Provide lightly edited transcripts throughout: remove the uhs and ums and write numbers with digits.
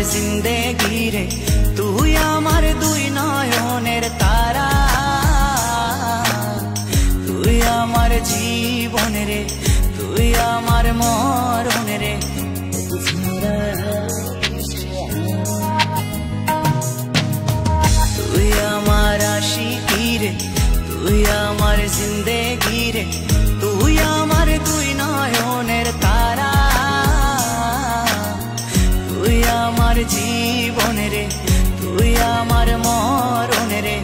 जिंदगी रे তুই আমার দুই নয়নের তারা তুই আমার জীবন রে তুই আমার মরণ রে তুই আমার আশিকি রে তুই আমার জিন্দেগি রে তুই আমার দুই নয়নের তারা তুই আমার জীবন রে তুই আমার মরণ রে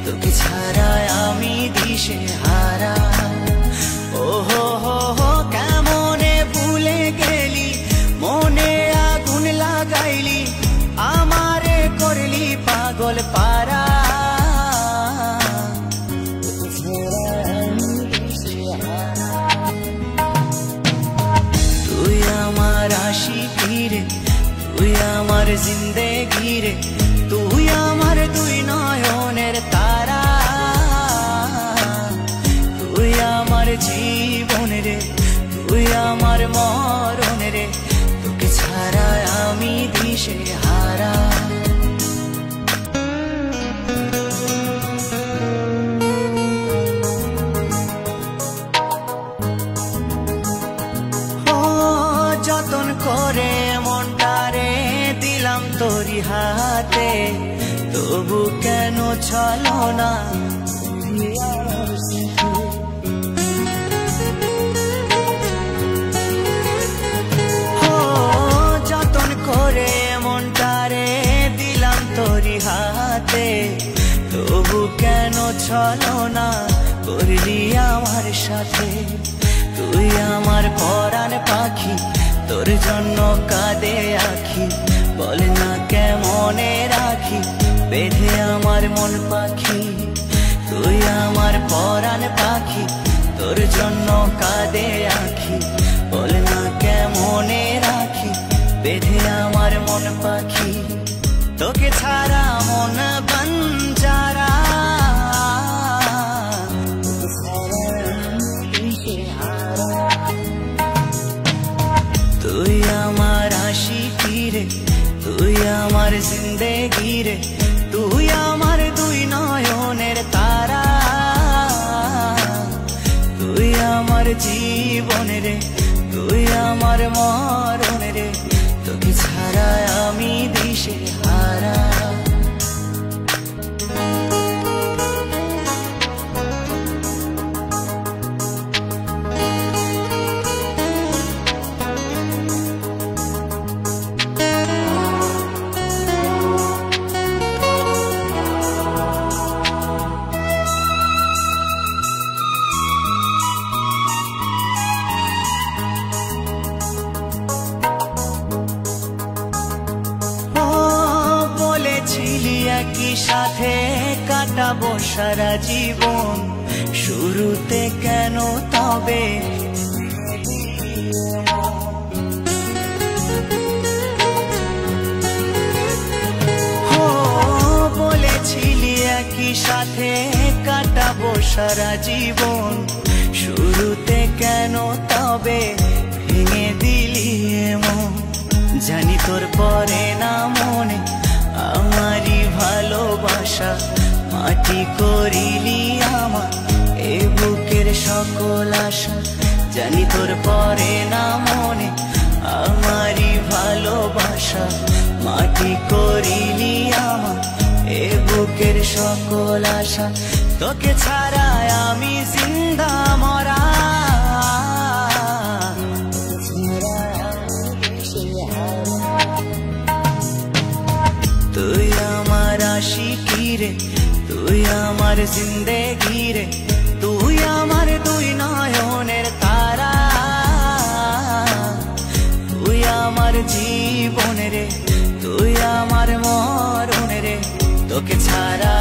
তোকে ছাড়া আমি দিশে হারা ও হো হো হো কেমনে ভুলে গেলি মনে আগুন লাগাইলি আমারে করলি পাগল পারা তুই আমার আশিকি রে তুই আমার জিন্দেগি রে তুই আমার দুই নয়নের তারা তুই আমার জীবন রে তুই আমার মরণ রে তোকে ছাড়া আমি দিশে হারা যতন করে মনটারে দিলাম তোরি হাতে তবু কেন চলো না যতন করে মনটারে দিলাম তোরি হাতে তবু কেন চলো না করলি আমার সাথে তুই আমার পরাণ পাখি তোর জন্য কাঁদে আখি বল না কেমনে রাখি বেঁধে আমার মন পাখি তুই আমার পরাণ পাখি তোর জন্য কাঁদে আখি বল না কেমনে রাখি বেঁধে আমার মন পাখি তোকে ছাড়া মন বঞ্জারা তুই আমার আশিকি রে তুই আমার জিন্দেগি রে তুই আমার দুই নয়নের তারা তুই আমার জীবন রে তুই আমার মরণ রে তোকে ছাড়া আমি দিশে হারা একই সাথে কাটাবো সারা জীবন শুরুতে কেন তবে বলেছিলি একই সাথে কাটাবো সারা জীবন শুরুতে কেন তবে ভেঙে দিলি এমন জানি তোর পরে না মনে আমারি ভালোবাসা মাটি করিলি আমার এ বুকের সকল আশা জানি তোর পরে না মনে আমারি ভালোবাসা মাটি করিলি আমার এ বুকের সকল আশা তোকে ছাড়া আমি জিন্দা মরা তুই আমার আশিকি রে তুই আমার জিন্দেগি রে তুই আমার দুই নয়নের তারা তুই আমার জীবন রে তুই আমার মরণ রে তোকে ছাড়া